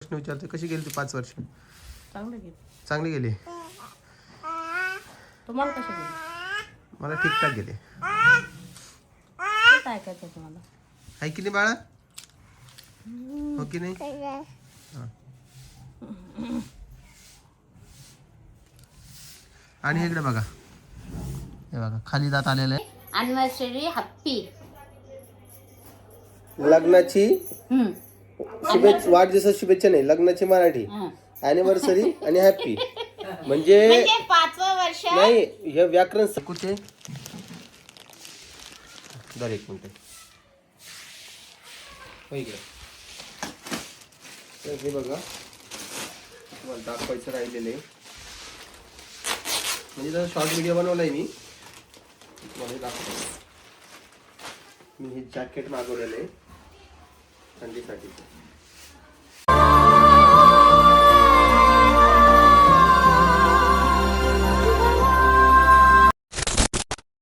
प्रश्न विचारते, कशी गेली ती 5 वर्ष? चांगले चांगली गेले. गेली. तुम्हाला कसे गेले? मला ठीकठाक गेले. तेच ऐकायचं तुम्हाला. आहे की नाही बाळा? हो की नाही? हा. आणि इकडे बघा, हे बघा खाली दात आलेलं आहे. Anniversary happy. लग्नाची शुभेच्छा, वाढदिवसाची शुभेच्छा नाही, लग्नाची मराठी अॅनिव्हर्सरी आणि हॅपी म्हणजे 5वं वर्ष. नाही, हे व्याकरण कुठे दर एक मिनिट तर हे बघा, तुम्हाला दाखवायचं राहिलेलं आहे. म्हणजे जर शॉर्ट व्हिडिओ बनवलाय मी तुम्हाला दाखवतो. मी हे जॅकेट मागवलेलं आहे थंडीसाठी.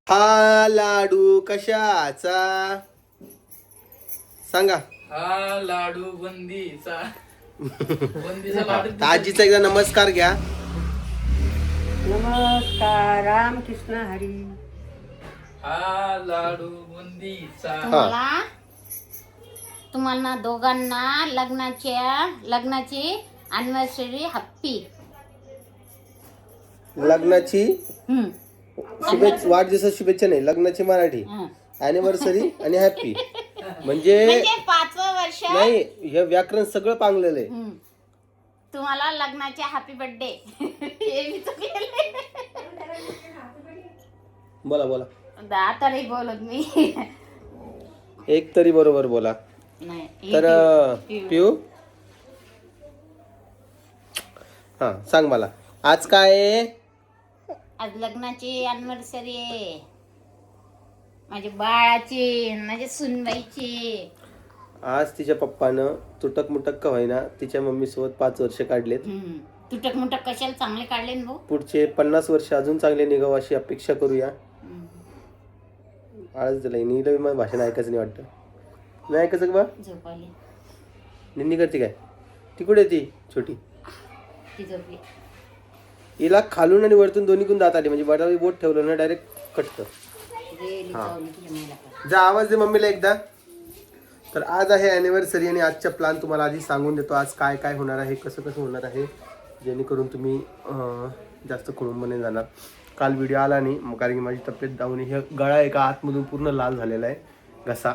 हा लाडू कशाचा सांगा? हा लाडू बुंदीचा. बुंदीचा लाडू. आजीचा एकदा नमस्कार घ्या. नमस्कार, रामकृष्ण हरी. हा लाडू बुंदीचा. तुम्हाला दोघांना लग्नाची अॅनिव्हर्सरी हॅप्पी. लग्नाची शुभेच्छा, वाढदिवसाची शुभेच्छा नाही, लग्नाची मराठी अॅनिव्हर्सरी आणि हॅपी म्हणजे 5वं वर्ष. नाही, हे व्याकरण सगळं पांगलेलं आहे. तुम्हाला लग्नाचे हॅपी बर्थडे. हे मी चुकलेले. बोला बोला, आता नाही बोलत मी. एक तरी बरोबर बोला. नाही तर पिऊ, हा सांग मला, आज काय आहे? आज लग्नाची अॅनिव्हर्सरी आहे माझ्या बाळाची, माझ्या सुनबाईची. आज तिच्या पप्पानं तुटक मुटक का होईना तिच्या मम्मी सोबत 5 वर्ष काढलेत. तुटक मुटक कशाला, चांगले काढले ना भाऊ. पुढचे 50 वर्ष अजून चांगले निघाव अशी अपेक्षा करूया. आळस दिलाय, नीला माझं भाषण ऐकायचं नाही वाटतं. नाही ऐकायचं का बा? झोपाली. निन्नी करते काय? ती कुठे ती छोटी? ती झोपली. हिला खालून आणि वरतून दोन्हीकडून दात आली, म्हणजे बटावी बोट ठेवलं ना डायरेक्ट कटतं. गेली हा. चावली तुझ्या मुलाला. जा आवाज दे मम्मीला एकदा. तर आज आहे अॅनिव्हर्सरी आणि आजचा प्लॅन तुम्हाला आधी सांगून देतो. आज काय काय होणार आहे, कसं कसं होणार आहे, जेणेकरून तुम्ही जास्त कुळुंब नाही जाणार. काल व्हिडिओ आला नाही कारण की माझी तब्येत डाऊन आहे. हे गळा एका आतमधून पूर्ण लाल झालेला आहे, घसा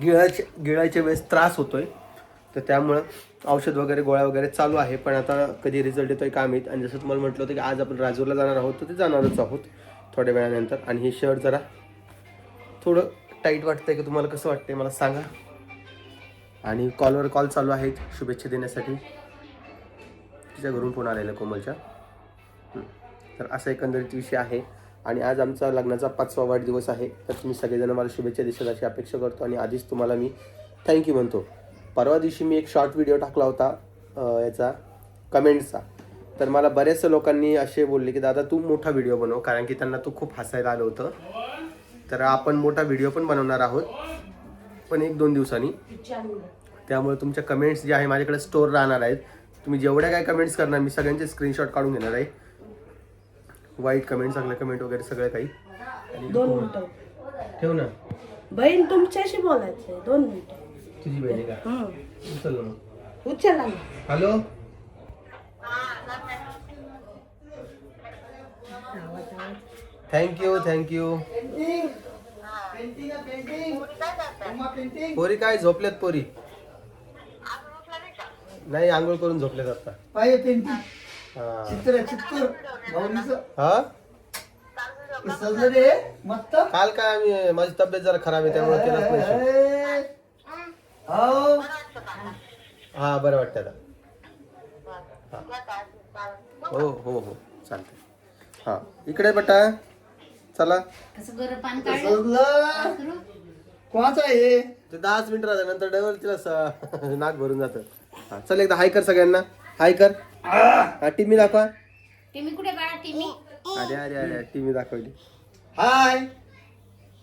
गिळायच्या वेळेस त्रास होतोय, तर त्यामुळं औषध वगैरे गोळ्या वगैरे चालू आहे. पण आता कधी रिझल्ट येतोय काय माहीत. आणि जसं तुम्हाला म्हटलं होतं की आज आपण राजूरला जाणार आहोत, तर ते जाणारच आहोत थोड्या वेळानंतर. आणि हे शर्ट जरा थोडं टाईट वाटतंय, की तुम्हाला कसं वाटतंय मला सांगा. आणि कॉलवर कॉल चालू आहेत शुभेच्छा देण्यासाठी. तिच्या घरून फोन आलेला कोमलच्या. तर असा एकंदरीत विषय आहे. आणि आज आमचा लग्नाचा 5वा वाढदिवस आहे. तर तुम्ही सगळेजण मला शुभेच्छा देशाल अशी अपेक्षा करतो. आणि आधीच तुम्हाला मी थँक्यू म्हणतो. परवा दिवशी मी एक शॉर्ट व्हिडिओ टाकला होता याचा कमेंट्सचा. तर मला बऱ्याचशा लोकांनी असे बोलले की दादा तू मोठा व्हिडिओ बनव, कारण की त्यांना तो खूप हसायला आलं होतं. तर आपण मोठा व्हिडिओ पण बनवणार आहोत, पण 1-2 दिवसांनी. त्यामुळे तुमच्या कमेंट्स जे आहे माझ्याकडे स्टोर राहणार आहेत. तुम्ही जेवढ्या काय कमेंट्स करणार मी सगळ्यांचे स्क्रीनशॉट काढून घेणार आहे. वाईट कमेंट, चांगले कमेंट वगैरे सगळं काही. 2 मिनिटं ठेव ना. बहीण तुमच्याशी बोलायचंय. 2 मिनिटं. तुझी बहीण आहे का? उचल ना. उचला ना. Hello, thank you thank you. पोरी काय झोपल्यात? पोरी नाही, आंघोळ करून झोपल्यात आता. काल काय आम्ही, माझी तब्येत जरा खराब आहे त्यामुळे केलंच नाही. हा बरं वाटतं आता. हो हो हो चालतंय. हा इकडे बटा, चला. कसं गरम पाणी काढलं. कोणाचं आहे? ते 10 मिनिटं राहतात, नंतर डबल तिला नाक भरून जातं. हा चल, एकदा हाय कर सगळ्यांना. हाय कर. हा टीमी दाखवा. टिमी कुठे बाळा? टिमी अरे अरे अरे टीमी दाखवली. Hi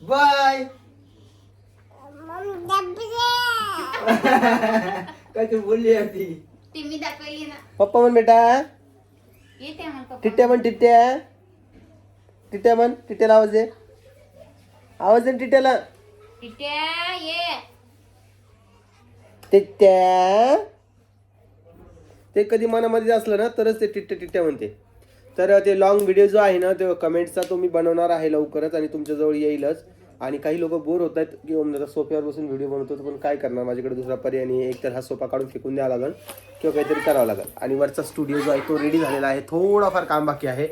bye. काय तू बोलली ती? टीव्ही दाखवली ना. पप्पा म्हण बेटा. येते मग पप्पा. टिट्ट्या म्हण टिट्ट्या. टिट्ट्या म्हण. टिट्ट्याला आवाज दे. आवाज दे टिट्ट्याला. टिट्या ये. टिट्ट्या. ते कधी मनामध्ये असलं ना तरच ते टिट्ट्या टिट्ट्या म्हणते. तर ते लॉंग व्हिडिओ जो आहे ना तो कमेंट्सचा तो मी बनवणार आहे लवकरच आणि तुमच्याजवळ येईलच. आणि काही लोक बोर होत आहेत की ओम दादा सोफ्यावर बसून व्हिडिओ बनवतो, पण काय करणार, माझ्याकडे दुसरा पर्याय नाही. एक तर हा सोफा काढून फेकून द्यावा लागेल किंवा काहीतरी करावं लागेल. आणि वरचा स्टुडिओ जो आहे तो रेडी झालेला आहे. थोडाफार काम बाकी आहे,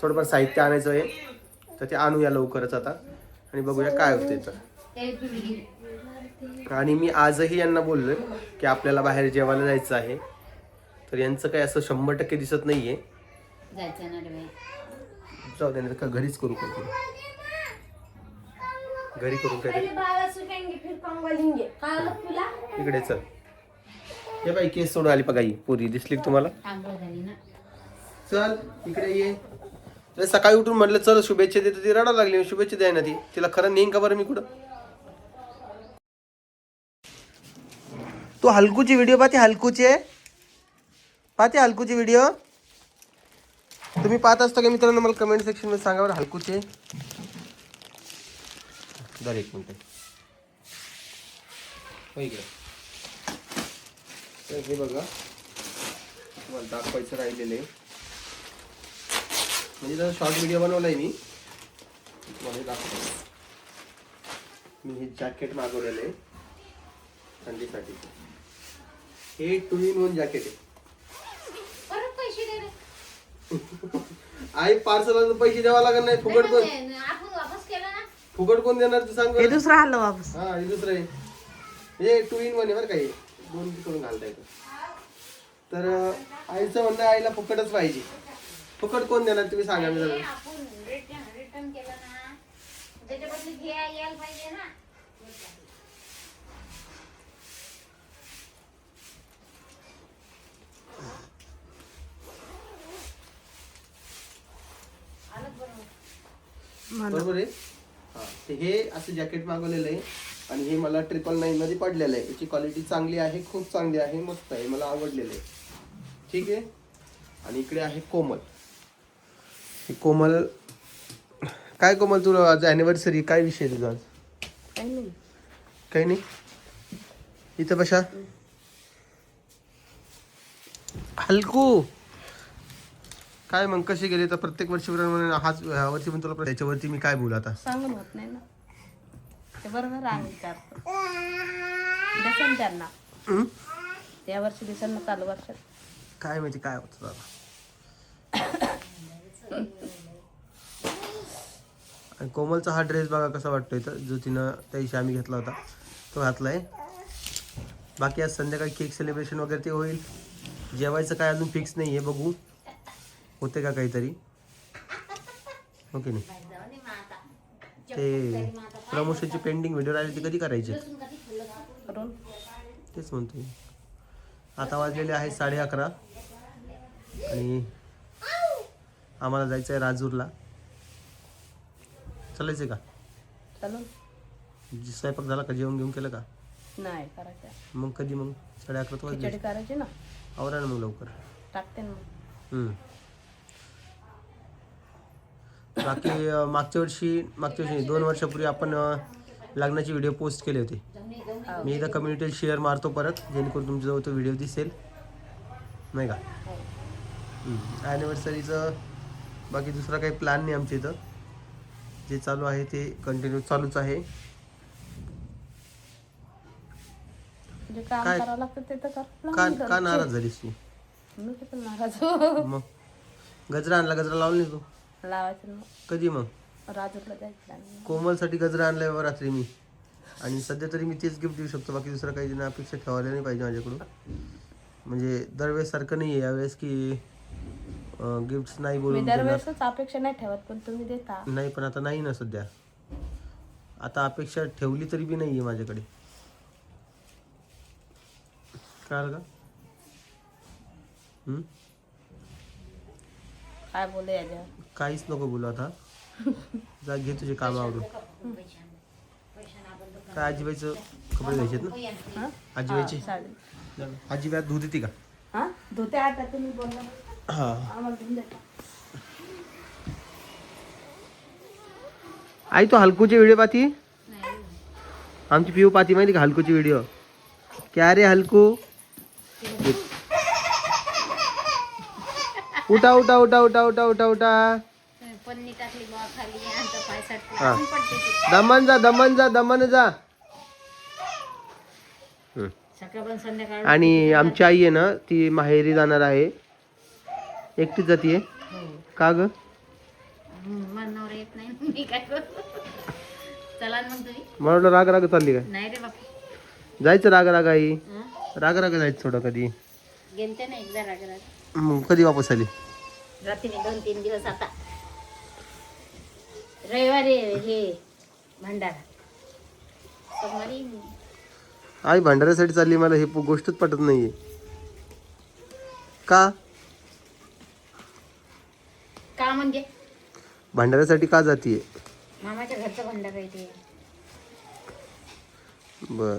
थोडंफार साहित्य आणायचं आहे, तर ते आणूया लवकरच आता आणि बघूया काय होते. तर आणि मी आजही यांना बोललोय की आपल्याला बाहेर जेवायला जायचं आहे. तर यांचं काही असं 100% दिसत नाहीये. जायचं ना रे. जाऊ दे, का घरीच करू काय घरी करून काय इकडे चल. हे बाई केस सोडून आली बघा, ही पुरी दिसली का तुम्हाला? आंघोळ झाली ना. चल इकडे ये. तर सकाळी उठून म्हटलं चल शुभेच्छा देतो, ती रडायला लागली. शुभेच्छा द्याय ना ती, तिला खरं नेईन का बरं मी कुठं? तू हलकूची व्हिडिओ पाहते? हलकूचे पाहते हलकूची व्हिडिओ तुम्ही पाहत असता का मित्रांनो? मला कमेंट सेक्शन मध्ये सांगा बरं. हलकूचे दर एक मिनिट इकडे. तर हे बघा तुम्हाला दाखवायचं राहिलेलं आहे, म्हणजे जर शॉर्ट व्हिडिओ बनवलाय मी तुम्हाला दाखवतो. मी हे जॅकेट मागवलेलं आहे थंडीसाठी. हे 2-in-1 जॅकेट आहे. परत पैसे दे रे. आई पार्सल पैसे द्यावा लागत नाही. फुकट कोण आपण वापस केलं ना. फुकट कोण देणार तू सांग हे बरं? दुसरं आलं वापस. हा हे दुसरं आहे. हे 2-in-1 आहे बरं का, हे 2 करून घालता येतं. तर आईचं म्हणणं आईला फुकटच पाहिजे. फुकट कोण देणार तुम्ही सांगा मी जरा. आपण रिटर्न केलं ना, त्याच्या बदली यायला पाहिजे ना. बरोबर आहे. हा ते हे असं जॅकेट मागवलेलं आहे आणि हे मला 999 मध्ये पडलेलं आहे. याची क्वालिटी चांगली आहे, खूप चांगली आहे, मस्त आहे, मला आवडलेलं आहे. ठीक आहे. आणि इकडे आहे कोमल. ही कोमल काय कोमल तुला आज अॅनिव्हर्सरी, काय विषय तुझा आज? काही नाही. काही नाही. इथं बशा हलकू. काय मग कशी गेली? तर प्रत्येक वर्षी हाच वर्षी पण तुला त्याच्यावरती मी काय बोलू आता? सांगून होत नाही ना ते. बरोबर आम्ही विचारतो दिसन त्यांना. या वर्षी दिसन ना चालू वर्षात काय माहिती काय होतं दादा. आणि कोमलचा हा ड्रेस बघा कसा वाटतोय, तर जो तिनं त्या दिवशी आम्ही घेतला होता तो घातलाय. बाकी आज संध्याकाळी केक सेलिब्रेशन वगैरे ते होईल. जेवायचं काय अजून फिक्स नाही आहे, बघू होते का काहीतरी. ओके नाही. ते प्रमोशनची पेंडिंग व्हिडिओ राहिले ते कधी करायचे करून तेच म्हणतोय. आता वाजलेले आहे 11:30 आणि आम्हाला जायचं आहे राजूरला. चालायचं का? चालून स्वयंपाक झाला का? जेवण घेऊन केलं का? नाही करायचं. मग कधी? मग 11:30 वाजले. खिचडी करायची ना. आवरा ना मग लवकर. टाकते ना मग. बाकी मागच्या वर्षी 2 वर्षापूर्वी आपण लग्नाचे व्हिडिओ पोस्ट केले होते. मी एकदा कम्युनिटीला शेअर मारतो परत, जेणेकरून तुमच्याजवळ तो व्हिडिओ दिसेल नाही का. ॲनिव्हर्सरीचं बाकी दुसरा काही प्लॅन नाही आमच्या इथं. जे चालू आहे ते कंटिन्यू चालूच आहे. जे काम काय? करावं लागतं ते तर का कर. का नाराज झालीस तू? मी किती नाराज हो. मग गजरा आणला, गजरा लावला नाही तू? लावायचं ना कधी? मग राजूला जायचं. कोमलसाठी गजरा आणलाय बाबा रात्री मी, आणि सध्या तरी मी तेच गिफ्ट देऊ शकतो. बाकी दुसरं काही देणं अपेक्षा ठेवायला नाही पाहिजे माझ्याकडून. म्हणजे दरवेळेस सारखं नाही आहे यावेळेस की गिफ्ट नाही मी बोलून देणार. दरवेळेसच अपेक्षा नाही ठेवत, पण तुम्ही देता. नाही पण आता नाही ना सध्या. आता अपेक्षा ठेवली तरी बी नाही आहे माझ्याकडे. कळलं का? काय बोलू याच्यावर? काहीच नको बोलू आता. जा घे तुझे काम आवडून. काय आजीबाईचं कपडे घ्यायचे ना? हा? आजीबाईची साडी आजीबाई दूध देते का? हा धोते आता तुम्ही बोलला हा आम्हाला धुवून द्या. आई तू हलकूची व्हिडिओ पाहती आमची पिऊ पाहती माहिती का हलकूची व्हिडिओ क्या रे हलकू उठा उठा उठा उठा उठा उठा उठा पन्नी टाकली बा खाली आमचा पाय साठला हा. पडते ती. दमन जा दमन जा दमन जा सकाळ पण संध्याकाळ आणि आमची आई आहे ना ती माहेरी जाणार आहे एकटीच जातीये का ग मनावर येत नाही मी काय करू चला ना मग तुम्ही मला वाटलं राग राग चालली काय नाही रे बाप जायचं राग राग आई हं? राग राग जायचं थोडं कधी गेलते ना एकदा रागराग मग कधी वापस आली रात्री 2-3 दिवस आता रविवारी हे भंडारा सोमवारी आई भांडाऱ्यासाठी चालली मला हे गोष्टच पटत नाहीये का का म्हणजे भांडाऱ्यासाठी का जातीये मामाच्या घरचा भंडारा आहे ते बर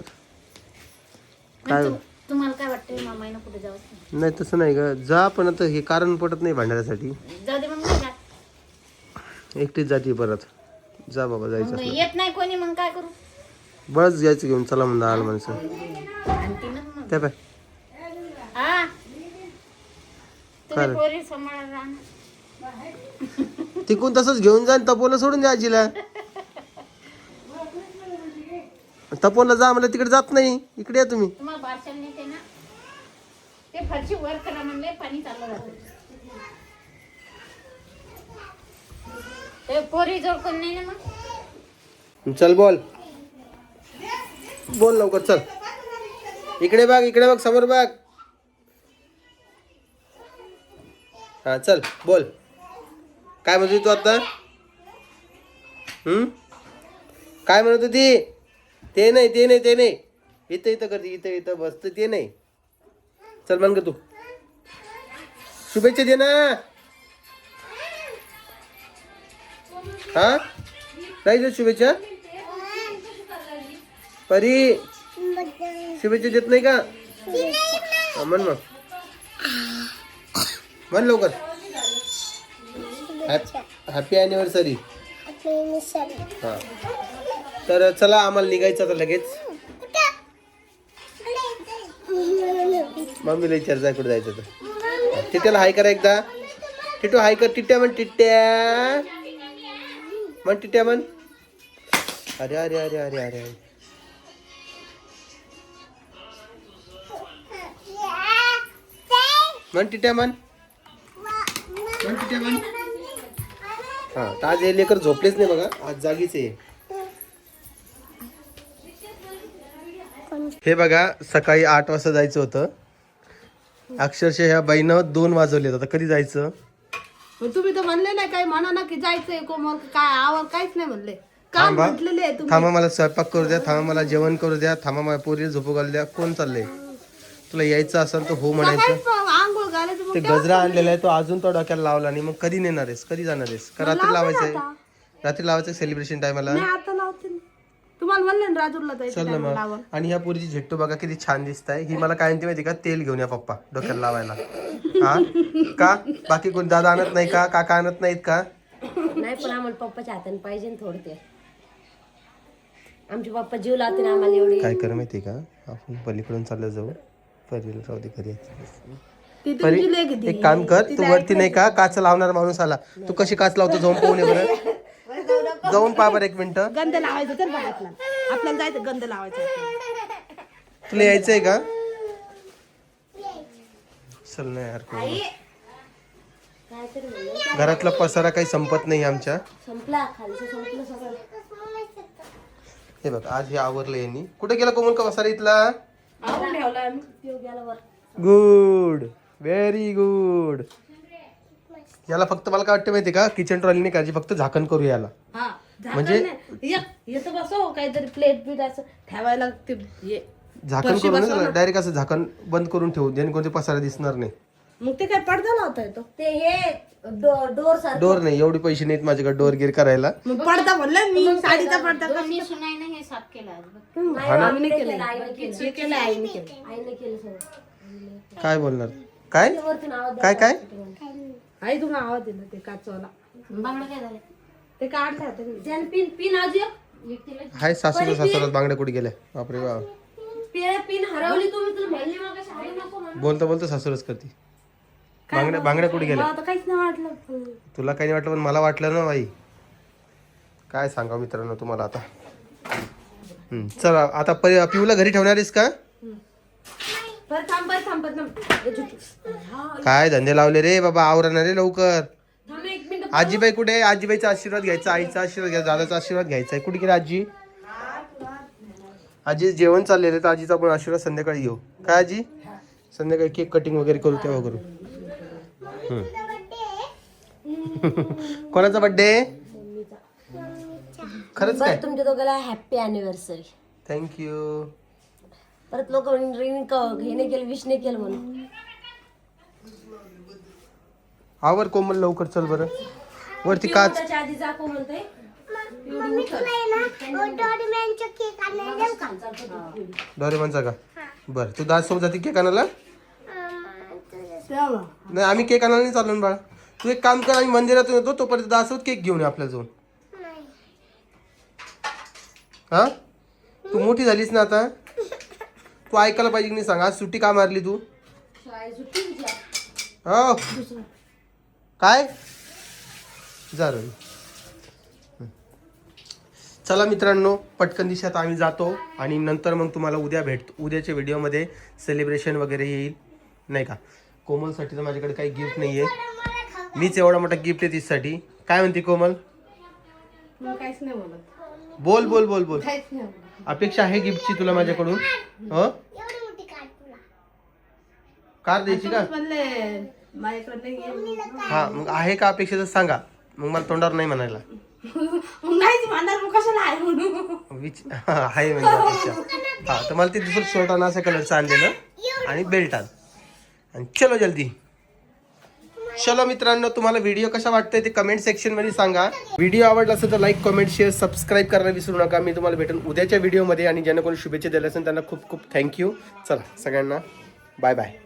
पण काय तुम्हाला काय वाटतं मामाईनं कुठे जावं नाही तसं नाही का जा पण आता हे कारण पटत नाही भांडाऱ्यासाठी जाऊ दे मग नाही का एकटीच जाते परत जा बाबा जायचं मग असलं येत नाही कोणी मग काय करू बस जायचं घेऊन चला म्हणून आलं माणसं आणतीनच मग त्या पाय हा तुम्ही काय रे? पोरी सांभाळा राहणार तिकून तसंच घेऊन जा आणि तपोला सोडून द्या आजीला तपोला जा मला तिकडे जात नाही इकडे या तुम्ही तुम्हाला बारशाल नेते ना ते फरशी वर करा म्हणले पाणी चाललं जातं ते पोरी जोड कोण नाही ना मग चल बोल बोल लवकर चल इकडे बघ समोर बघ हा चल बोल काय म्हणत होती तू आता काय म्हणत होती ते नाही इथं करते इथं बसत ते नाही चल म्हण का तू शुभेच्छा दे ना हा नाही शुभेच्छा परी शुभेच्छा देत नाही का हा, म्हण मग म्हण लवकर हॅपी अॅनिव्हर्सरी हा तर चला आम्हाला निघायचं आता लगेच मम्मीला विचार जाय कुठे जायचं तर टिट्याला हाय करा एकदा टिटू हाय कर टिट्या म्हण टिट्या म्हण अरे अरे अरे अरे अरे म्हण टिट्या म्हण हा तर आज हे लेकर झोपलेच नाही बघा आज जागीच आहे हे बघा सकाळी 8 वाजता जायचं होतं अक्षरशः ह्या बाईनं 2 वाजवले आता कधी जायचं पण तुम्ही तर म्हणले नाही काही म्हणा ना की जायचंय कोमल काय आवाज काहीच नाही म्हणले काम थांबा म्हटलेले आहे तुम्ही थांबा मला स्वयंपाक करू द्या थांबा मला जेवण करू द्या थांबा मला पोरीला झोपू घालू द्या कोण चाललंय तुला यायचं असेल तर हो म्हणायचं सकाळीच मग आंघोळ घालायचं मग ते गजरा आणलेला आहे तो अजून तो डोक्याला लावला नाही मग कधी नेणार आहेस कधी जाणार आहेस का रात्री लावायचंय रात्री लावायचं सेलिब्रेशन टायमाला नाही आता लावते ना. तुम्हाला म्हणले ना राजूरला जायचं चल ना टायमाला मग लावा. आणि ह्या पोरीची झेट्टू बघा किती छान दिसत आहे ही मला काय म्हणते माहिती का तेल घेऊन या पप्पा डोक्याला लावायला हा का बाकी कोण दादा आणत नाही का काका आणत नाहीत का नाही पण आम्हाला पप्पाच्या हाताने पाहिजे ना थोडं ते आमचे पप्पा जीव लावते ना आम्हाला एवढी काय कर माहिती का आपण पलीकडून चाललं जाऊ परीला राहू दे घरी ती परी तुमची लेक ती. एक काम कर तू वरती नाही का काच लावणार माणूस आला तू कशी काच लावतो जाऊन पाहून ये बरं जाऊन पहा बरं 1 मिनिट गंध लावायचं तर बघा आपल्याला जायचं गंध लावायचं आपल्याला. तुला यायचंय का चल नाही यार कोण. काहीतरी म्हणलं घरातला पसारा काही संपत नाही आमच्या संपला खालचं संपलं सगळं हे बघ आज हे आवरलं यांनी कुठे गेला कोमल का पसारा इथला आवरून ठेवला आम्ही. तो गेला वर गुड व्हेरी गुड याला फक्त मला काय वाटतं माहिती का किचन ट्रॉलीने काळजी फक्त झाकण करू याला हा म्हणजे- म्हणजे येतं बसव काहीतरी प्लेट बीट असं ठेवायला ते हे. झाकण फरशी करून बसवा ना. डायरेक्ट असं झाकण बंद करून ठेवू ज्याने कोणते पसारा दिसणार नाही मग ते काय पडदा लावता येतो ते हे डोर सारखं डोर नाही एवढे पैसे नाहीत माझ्याकडे डोर गिर करायला मग पडदा म्हणलं मी साडीचा पडदा दोन्ही सुनाईनं हे साफ केलं आज बघ. हा ना आम्ही नाही केलं आईने केलं हे केलं आईने केलं आईने केलं सगळं काय बोलणार काय वरतून आवाज काय काय आई तुम्हाला आवाज दिला ते काचवाला बांगडा काय झालं ते काढता तरी त्यानं पिन पिन आज हाय सासूला बांगड्या कुठे गेल्या बापरे बाप पिन हरवली तुम्ही तुला म्हणले मग शाळे नको म्हणून. बोलता बोलता सासूरच करते बांगड्या कुठे गेल्या मला आता काहीच नाही वाटलं तुला काही नाही वाटलं पण मला वाटलं ना बाई काय सांगा मित्रांनो तुम्हाला आता चला आता पिऊला घरी ठेवणार आहेस का बरं थांब काय धंदे लावले रे बाबा आवरणार रे लवकर थांब एक मिनिट. आजीबाई कुठे आहे आजीबाईचा आशीर्वाद घ्यायचा आईचा आशीर्वाद घ्यायचा दादाचा आशीर्वाद घ्यायचा आहे कुठे गेली आजी आजी जेवण चाललेलं तर आजीचा पण आशीर्वाद संध्याकाळी घेऊ काय आजी संध्याकाळी केक कटिंग वगैरे करू तेव्हा करू कोणाचा बर्थडे खरंच काय बरं तुमच्या दोघांना हॅपी अॅनिव्हर्सरी. थँक्यू परत लोक हे नाही केलं विश नाही केलं म्हणून. आवर कोमल लवकर चल बरं वरती काच त्याच्या आधी जाको म्हणतोय डोरेमॉनचा का बरं तू दास सोबत जाते केक आणायला नाही आम्ही केक आणायला नाही चाललो ना बाळा तू एक काम कर आम्ही मंदिरातून येतो तोपर्यंत दासोबत केक घेऊन ये आपल्या जाऊन हा तू मोठी झालीस ना आता तू ऐकायला पाहिजे की नाही सांग आज सुट्टी का मारली तू हो काय जा रवी. चला मित्रांनो पटकन दिशात आम्ही जातो आणि नंतर मग तुम्हाला उद्या उद्याच्या व्हिडिओमध्ये सेलिब्रेशन वगैरे येईल नाही का कोमलसाठी तर माझ्याकडे काही गिफ्ट नाही आहे मीच एवढा मोठा गिफ्ट आहे तिच्यासाठी काय म्हणते कोमल काहीच नाही बोलत बोल बोल बोल बोल काहीच नाही बोलत अपेक्षा आहे गिफ्टची तुला माझ्याकडून हो कार द्यायची का म्हणले माझ्याकडे नाही हा मग आहे का अपेक्षा तर सांगा मग मला तोंडावर नाही म्हणायला नाहीच म्हणणार मग कशाला आहे म्हणून आहे म्हणजे अपेक्षा हा तर मला ते दुसरं शर्ट आणा अशा कलरचं आणलेलं आणि बेल्ट आण आणि चलो जल्दी चलो मित्रांनो तुम्हाला व्हिडिओ कसा वाटतोय ते कमेंट सेक्शन मध्ये सांगा व्हिडिओ आवडला असेल तर लाईक कमेंट शेअर सबस्क्राईब करायला विसरू नका मी तुम्हाला भेटेन उद्याच्या व्हिडिओमध्ये आणि ज्यांना कोणी शुभेच्छा दिल्या असेल त्यांना खूप खूप थँक्यू चला सगळ्यांना बाय बाय